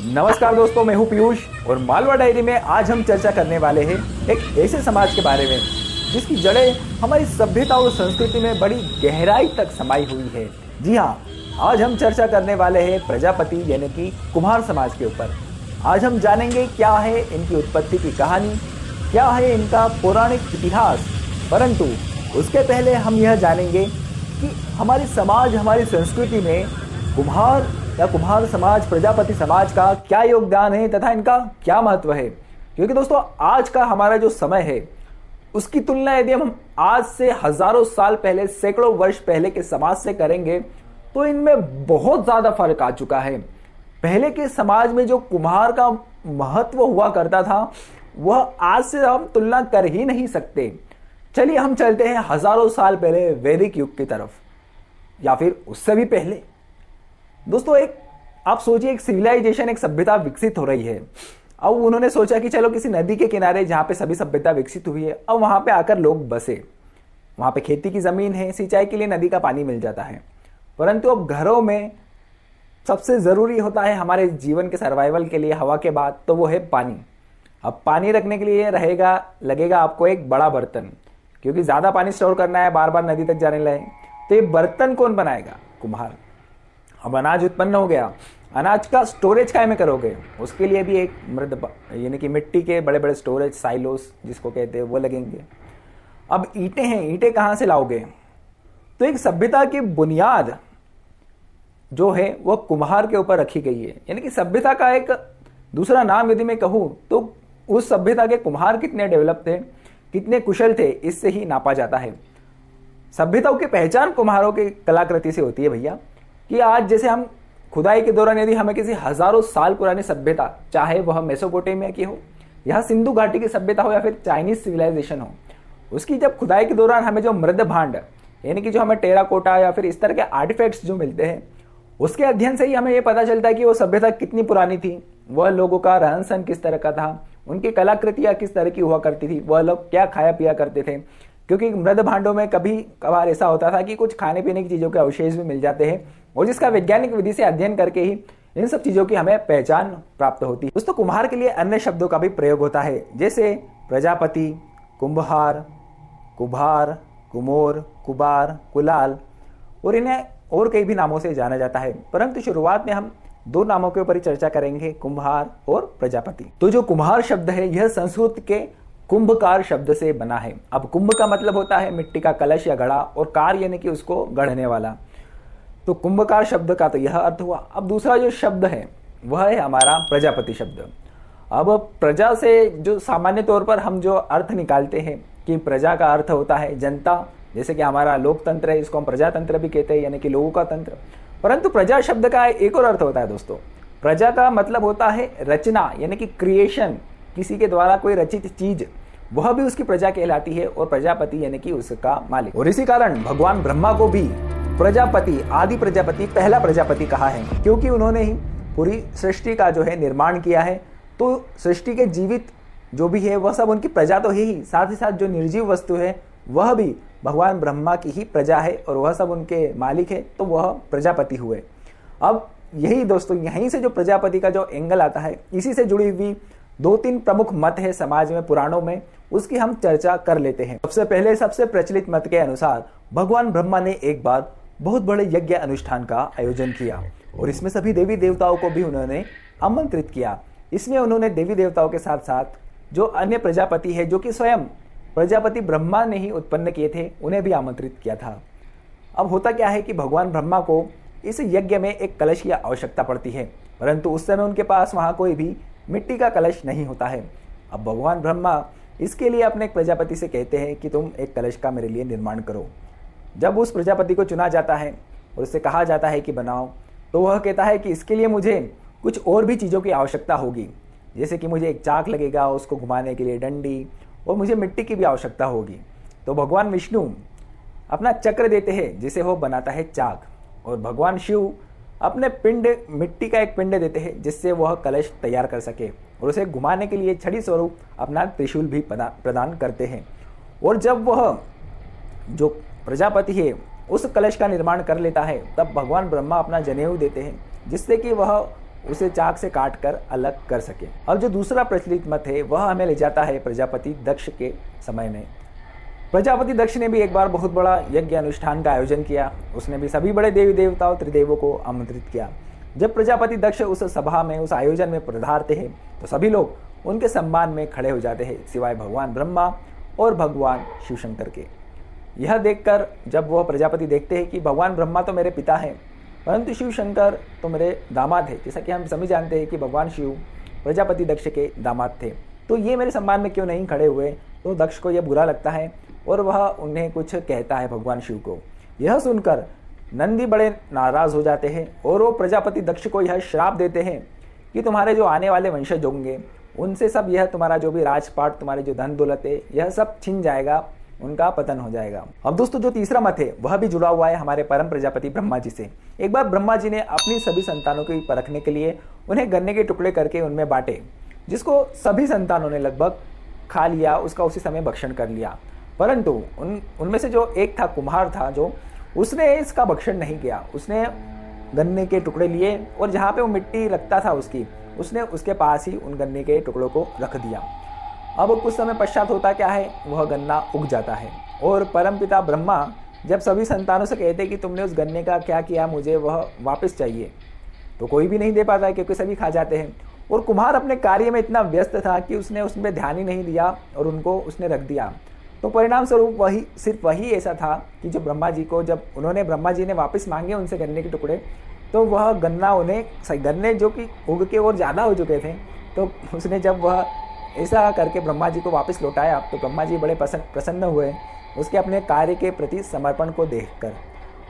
नमस्कार दोस्तों, मैं हूं पीयूष और मालवा डायरी में आज हम चर्चा करने वाले हैं एक ऐसे समाज के बारे में जिसकी जड़ें हमारी सभ्यता और संस्कृति में बड़ी गहराई तक समाई हुई है। जी हाँ, आज हम चर्चा करने वाले हैं प्रजापति यानी कि कुम्हार समाज के ऊपर। आज हम जानेंगे क्या है इनकी उत्पत्ति की कहानी, क्या है इनका पौराणिक इतिहास। परंतु उसके पहले हम यह जानेंगे कि हमारी समाज, हमारी संस्कृति में कुम्हार या कुम्हार समाज, प्रजापति समाज का क्या योगदान है तथा इनका क्या महत्व है। क्योंकि दोस्तों, आज का हमारा जो समय है उसकी तुलना यदि हम आज से हजारों साल पहले, सैकड़ों वर्ष पहले के समाज से करेंगे तो इनमें बहुत ज़्यादा फर्क आ चुका है। पहले के समाज में जो कुम्हार का महत्व हुआ करता था वह आज से हम तुलना कर ही नहीं सकते। चलिए हम चलते हैं हजारों साल पहले वैदिक युग की तरफ, या फिर उससे भी पहले। दोस्तों, आप सोचिए, एक सिविलाइजेशन, एक सभ्यता विकसित हो रही है। अब उन्होंने सोचा कि चलो किसी नदी के किनारे जहाँ पे सभी सभ्यता विकसित हुई है, अब वहाँ पे आकर लोग बसे। वहाँ पे खेती की ज़मीन है, सिंचाई के लिए नदी का पानी मिल जाता है। परंतु अब घरों में सबसे ज़रूरी होता है हमारे जीवन के सर्वाइवल के लिए हवा के बाद, तो वो है पानी। अब पानी रखने के लिए लगेगा आपको एक बड़ा बर्तन, क्योंकि ज़्यादा पानी स्टोर करना है, बार बार नदी तक जाने लगे। तो ये बर्तन कौन बनाएगा? कुम्हार। अब अनाज उत्पन्न हो गया, अनाज का स्टोरेज काय में करोगे? उसके लिए भी एक मृद यानी कि मिट्टी के बड़े बड़े स्टोरेज, साइलोस जिसको कहते हैं, वो लगेंगे। अब ईंटें हैं, ईंटें कहाँ से लाओगे? तो एक सभ्यता की बुनियाद जो है वह कुम्हार के ऊपर रखी गई है। यानी कि सभ्यता का एक दूसरा नाम यदि मैं कहूँ तो उस सभ्यता के कुम्हार कितने डेवलप थे, कितने कुशल थे, इससे ही नापा जाता है। सभ्यताओं की पहचान कुम्हारों की कलाकृति से होती है भैया। कि आज जैसे हम खुदाई के दौरान यदि हमें किसी हजारों साल पुरानी सभ्यता, चाहे वह मेसोपोटामिया की हो या सिंधु घाटी की सभ्यता हो या फिर चाइनीज सिविलाइजेशन हो, उसकी जब खुदाई के दौरान हमें जो मृद भांड यानी कि जो हमें टेराकोटा या फिर इस तरह के आर्टिफैक्ट्स जो मिलते हैं, उसके अध्ययन से ही हमें यह पता चलता है कि वो सभ्यता कितनी पुरानी थी, वह लोगों का रहन सहन किस तरह का था, उनकी कलाकृतियाँ किस तरह की हुआ करती थी, वह लोग क्या खाया पिया करते थे। क्योंकि मृद भांडों में कभी कभार ऐसा होता था कि कुछ खाने पीने की चीज़ों के अवशेष भी मिल जाते हैं, और जिसका वैज्ञानिक विधि से अध्ययन करके ही इन सब चीज़ों की हमें पहचान प्राप्त होती है। दोस्तों, कुम्हार के लिए अन्य शब्दों का भी प्रयोग होता है, जैसे प्रजापति, कुंभहार, कुम्हार, कुमोर, कुबार, कुलाल, और इन्हें और कई भी नामों से जाना जाता है। परंतु शुरुआत में हम दो नामों के ऊपर ही चर्चा करेंगे, कुम्हार और प्रजापति। तो जो कुम्हार शब्द है यह संस्कृत के कुंभकार शब्द से बना है। अब कुंभ का मतलब होता है मिट्टी का कलश या घड़ा, और कार यानी कि उसको गढ़ने वाला। तो कुंभकार शब्द का तो यह अर्थ हुआ। अब दूसरा जो शब्द है वह है हमारा प्रजापति शब्द। अब प्रजा से जो सामान्य तौर पर हम जो अर्थ निकालते हैं कि प्रजा का अर्थ होता है जनता, जैसे कि हमारा लोकतंत्र है, इसको हम प्रजातंत्र भी कहते हैं, यानी कि लोगों का तंत्र। परंतु प्रजा शब्द का एक और अर्थ होता है दोस्तों। प्रजा का मतलब होता है रचना, यानी कि क्रिएशन, किसी के द्वारा कोई रचित चीज, वह भी उसकी प्रजा कहलाती है, और प्रजापति यानी कि उसका मालिक। और इसी कारण भगवान ब्रह्मा को भी प्रजापति, आदि प्रजापति, पहला प्रजापति कहा है, क्योंकि उन्होंने ही पूरी सृष्टि का जो है निर्माण किया है। तो सृष्टि के जीवित जो भी है वह सब उनकी प्रजा तो है ही, साथ ही साथ जो निर्जीव वस्तु है वह भी भगवान ब्रह्मा की ही प्रजा है, और वह सब उनके मालिक है, तो वह प्रजापति हुए। अब यही दोस्तों, यहीं से जो प्रजापति का जो एंगल आता है, इसी से जुड़ी हुई दो तीन प्रमुख मत है समाज में, पुराणों में, उसकी हम चर्चा कर लेते हैं। सबसे पहले सबसे प्रचलित मत के अनुसार भगवान ब्रह्मा ने एक बार बहुत बड़े यज्ञ अनुष्ठान का आयोजन किया, और इसमें सभी देवी देवताओं को भी उन्होंने आमंत्रित किया। इसमें उन्होंने देवी देवताओं के साथ साथ जो अन्य प्रजापति है, जो कि स्वयं प्रजापति ब्रह्मा ने ही उत्पन्न किए थे, उन्हें भी आमंत्रित किया था। अब होता क्या है कि भगवान ब्रह्मा को इस यज्ञ में एक कलश की आवश्यकता पड़ती है, परंतु उस समय उनके पास वहाँ कोई भी मिट्टी का कलश नहीं होता है। अब भगवान ब्रह्मा इसके लिए अपने एक प्रजापति से कहते हैं कि तुम एक कलश का मेरे लिए निर्माण करो। जब उस प्रजापति को चुना जाता है और उससे कहा जाता है कि बनाओ, तो वह कहता है कि इसके लिए मुझे कुछ और भी चीज़ों की आवश्यकता होगी, जैसे कि मुझे एक चाक लगेगा, उसको घुमाने के लिए डंडी, और मुझे मिट्टी की भी आवश्यकता होगी। तो भगवान विष्णु अपना चक्र देते हैं जिसे वो बनाता है चाक, और भगवान शिव अपने पिंड, मिट्टी का एक पिंड देते हैं जिससे वह कलश तैयार कर सके, और उसे घुमाने के लिए छड़ी स्वरूप अपना त्रिशूल भी प्रदान करते हैं। और जब वह जो प्रजापति है उस कलश का निर्माण कर लेता है, तब भगवान ब्रह्मा अपना जनेऊ देते हैं, जिससे कि वह उसे चाक से काट कर अलग कर सके। अब जो दूसरा प्रचलित मत है वह हमें ले जाता है प्रजापति दक्ष के समय में। प्रजापति दक्ष ने भी एक बार बहुत बड़ा यज्ञ अनुष्ठान का आयोजन किया। उसने भी सभी बड़े देवी देवताओं त्रिदेवों को आमंत्रित किया। जब प्रजापति दक्ष उस सभा में, उस आयोजन में पधारते हैं तो सभी लोग उनके सम्मान में खड़े हो जाते हैं, सिवाय भगवान ब्रह्मा और भगवान शिव शंकर के। यह देखकर जब वह प्रजापति देखते हैं कि भगवान ब्रह्मा तो मेरे पिता हैं, परंतु शिव शंकर तो मेरे दामाद है, जैसा कि हम सभी जानते हैं कि भगवान शिव प्रजापति दक्ष के दामाद थे, तो ये मेरे सम्मान में क्यों नहीं खड़े हुए। तो दक्ष को यह बुरा लगता है और वह उन्हें कुछ कहता है भगवान शिव को। यह सुनकर नंदी बड़े नाराज हो जाते हैं और वो प्रजापति दक्ष को यह श्राप देते हैं कि तुम्हारे जो आने वाले वंशज होंगे उनसे सब यह तुम्हारा जो भी राजपाट, तुम्हारे जो धन दौलत है, यह सब छिन जाएगा, उनका पतन हो जाएगा। अब दोस्तों जो तीसरा मत है वह भी जुड़ा हुआ है हमारे परम प्रजापति ब्रह्मा जी से। एक बार ब्रह्मा जी ने अपनी सभी संतानों की परखने के लिए उन्हें गन्ने के टुकड़े करके उनमें बांटे, जिसको सभी संतानों ने लगभग खा लिया, उसका उसी समय भक्षण कर लिया। परंतु उनमें से जो एक था, कुम्हार था, जो उसने इसका भक्षण नहीं किया। उसने गन्ने के टुकड़े लिए और जहाँ पे वो मिट्टी लगता था उसने उसके पास ही उन गन्ने के टुकड़ों को रख दिया। अब कुछ समय पश्चात होता क्या है, वह गन्ना उग जाता है और परमपिता ब्रह्मा जब सभी संतानों से कहते कि तुमने उस गन्ने का क्या किया, मुझे वह वापस चाहिए, तो कोई भी नहीं दे पाता है क्योंकि सभी खा जाते हैं। और कुम्हार अपने कार्य में इतना व्यस्त था कि उसने उसमें ध्यान ही नहीं दिया और उनको उसने रख दिया। तो परिणाम स्वरूप सिर्फ वही ऐसा था कि जो ब्रह्मा जी को, जब ब्रह्मा जी ने वापस मांगे उनसे गन्ने के टुकड़े, तो वह गन्ने जो कि उग के और ज़्यादा हो चुके थे, तो उसने जब वह ऐसा करके ब्रह्मा जी को वापस लौटाया तो ब्रह्मा जी बड़े प्रसन्न हुए उसके अपने कार्य के प्रति समर्पण को देखकर।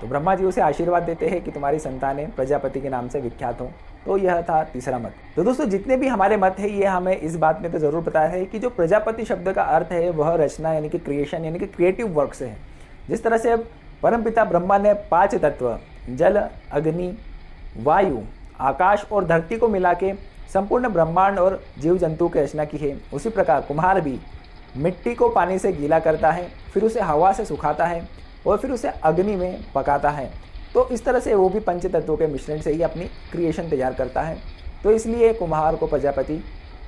तो ब्रह्मा जी उसे आशीर्वाद देते हैं कि तुम्हारी संतानें प्रजापति के नाम से विख्यात हों। तो यह था तीसरा मत। तो दोस्तों जितने भी हमारे मत है, ये हमें इस बात में तो ज़रूर पता है कि जो प्रजापति शब्द का अर्थ है वह रचना यानी कि क्रिएशन यानी कि क्रिएटिव वर्क से है। जिस तरह से परमपिता ब्रह्मा ने 5 तत्व जल, अग्नि, वायु, आकाश और धरती को मिला के संपूर्ण ब्रह्मांड और जीव जंतु की रचना की है, उसी प्रकार कुम्हार भी मिट्टी को पानी से गीला करता है, फिर उसे हवा से सुखाता है और फिर उसे अग्नि में पकाता है। तो इस तरह से वो भी पंच तत्वों के मिश्रण से ही अपनी क्रिएशन तैयार करता है। तो इसलिए कुम्हार को प्रजापति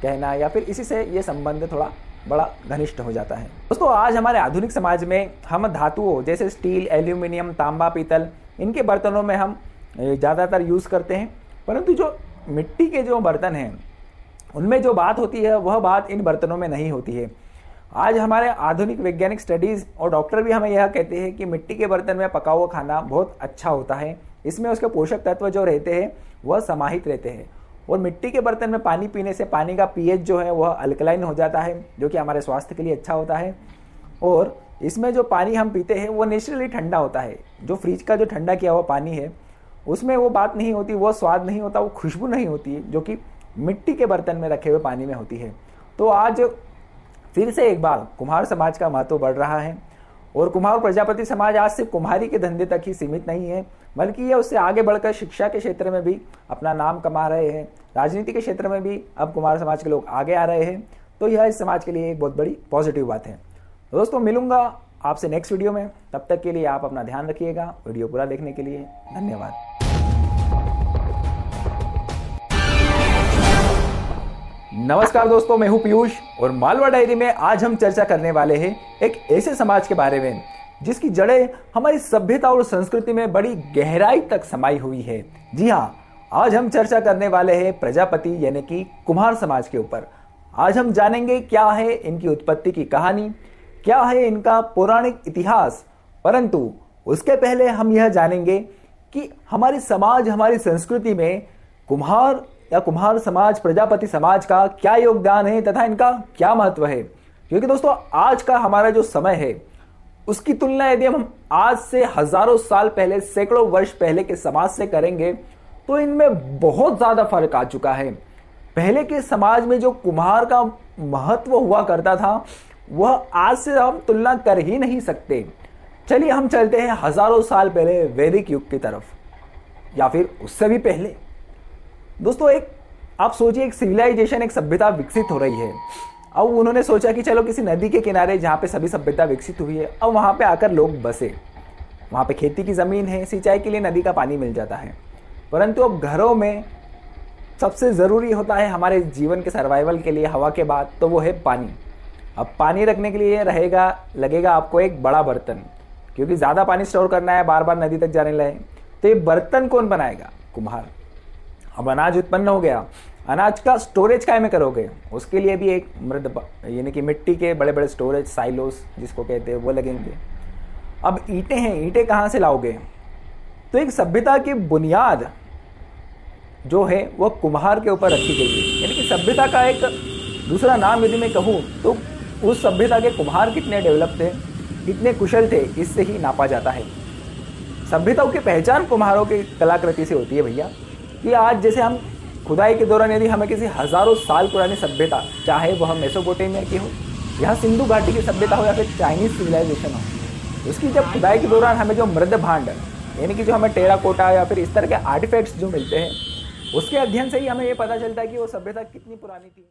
कहना या फिर इसी से ये संबंध थोड़ा बड़ा घनिष्ठ हो जाता है। दोस्तों आज हमारे आधुनिक समाज में हम धातुओं जैसे स्टील, एल्यूमिनियम, तांबा, पीतल, इनके बर्तनों में हम ज़्यादातर यूज़ करते हैं, परंतु जो मिट्टी के जो बर्तन हैं उनमें जो बात होती है वह बात इन बर्तनों में नहीं होती है। आज हमारे आधुनिक वैज्ञानिक स्टडीज़ और डॉक्टर भी हमें यह कहते हैं कि मिट्टी के बर्तन में पका हुआ खाना बहुत अच्छा होता है, इसमें उसके पोषक तत्व जो रहते हैं वह समाहित रहते हैं। और मिट्टी के बर्तन में पानी पीने से पानी का पीएच जो है वह अल्कलाइन हो जाता है, जो कि हमारे स्वास्थ्य के लिए अच्छा होता है। और इसमें जो पानी हम पीते हैं वो नेचुरली ठंडा होता है। जो फ्रिज का जो ठंडा किया हुआ पानी है उसमें वो बात नहीं होती, वो स्वाद नहीं होता, वो खुशबू नहीं होती है, जो कि मिट्टी के बर्तन में रखे हुए पानी में होती है। तो आज फिर से एक बार कुम्हार समाज का महत्व बढ़ रहा है और कुम्हार प्रजापति समाज आज सिर्फ कुम्हारी के धंधे तक ही सीमित नहीं है, बल्कि ये उससे आगे बढ़कर शिक्षा के क्षेत्र में भी अपना नाम कमा रहे हैं। राजनीति के क्षेत्र में भी अब कुम्हार समाज के लोग आगे आ रहे हैं। तो यह इस समाज के लिए एक बहुत बड़ी पॉजिटिव बात है। दोस्तों मिलूंगा आपसे नेक्स्ट वीडियो में, तब तक के लिए आप अपना ध्यान रखिएगा। वीडियो पूरा देखने के लिए धन्यवाद। नमस्कार दोस्तों, मैं हूं पीयूष और मालवा डायरी में आज हम चर्चा करने वाले हैं एक ऐसे समाज के बारे में जिसकी जड़ें हमारी सभ्यता और संस्कृति में बड़ी गहराई तक समाई हुई है। जी हाँ, आज हम चर्चा करने वाले हैं प्रजापति यानी कि कुम्हार समाज के ऊपर। आज हम जानेंगे क्या है इनकी उत्पत्ति की कहानी, क्या है इनका पौराणिक इतिहास, परंतु उसके पहले हम यह जानेंगे कि हमारी समाज, हमारी संस्कृति में कुम्हार या कुम्हार समाज, प्रजापति समाज का क्या योगदान है तथा इनका क्या महत्व है। क्योंकि दोस्तों आज का हमारा जो समय है उसकी तुलना यदि हम आज से हजारों साल पहले, सैकड़ों वर्ष पहले के समाज से करेंगे तो इनमें बहुत ज्यादा फर्क आ चुका है। पहले के समाज में जो कुम्हार का महत्व हुआ करता था वह आज से हम तुलना कर ही नहीं सकते। चलिए हम चलते हैं हजारों साल पहले वैदिक युग की तरफ, या फिर उससे भी पहले। दोस्तों आप सोचिए, एक सिविलाइजेशन, एक सभ्यता विकसित हो रही है। अब उन्होंने सोचा कि चलो किसी नदी के किनारे जहाँ पे सभी सभ्यता विकसित हुई है, अब वहाँ पे आकर लोग बसे। वहाँ पे खेती की ज़मीन है, सिंचाई के लिए नदी का पानी मिल जाता है, परंतु अब घरों में सबसे ज़रूरी होता है हमारे जीवन के सर्वाइवल के लिए हवा के बाद, तो वो है पानी। अब पानी रखने के लिए लगेगा आपको एक बड़ा बर्तन, क्योंकि ज़्यादा पानी स्टोर करना है, बार बार नदी तक जाने लगे। तो ये बर्तन कौन बनाएगा? कुम्हार। अब अनाज उत्पन्न हो गया, अनाज का स्टोरेज काय में करोगे? उसके लिए भी एक यानी कि मिट्टी के बड़े बड़े स्टोरेज, साइलोस जिसको कहते हैं, वो लगेंगे। अब ईंटें हैं, ईंटें कहाँ से लाओगे? तो एक सभ्यता की बुनियाद जो है वो कुम्हार के ऊपर रखी गई है। यानी कि सभ्यता का एक दूसरा नाम यदि मैं कहूँ तो उस सभ्यता के कुम्हार कितने डेवलप थे, कितने कुशल थे, इससे ही नापा जाता है। सभ्यताओं की पहचान कुम्हारों की कलाकृति से होती है भैया। कि आज जैसे हम खुदाई के दौरान यदि हमें किसी हजारों साल पुरानी सभ्यता, चाहे वह मेसोपोटामिया की हो या सिंधु घाटी की सभ्यता हो या फिर चाइनीज सिविलाइजेशन हो, उसकी जब खुदाई के दौरान हमें जो मृद भांड यानी कि जो हमें टेराकोटा या फिर इस तरह के आर्टिफैक्ट्स जो मिलते हैं, उसके अध्ययन से ही हमें ये पता चलता है कि वो सभ्यता कितनी पुरानी थी।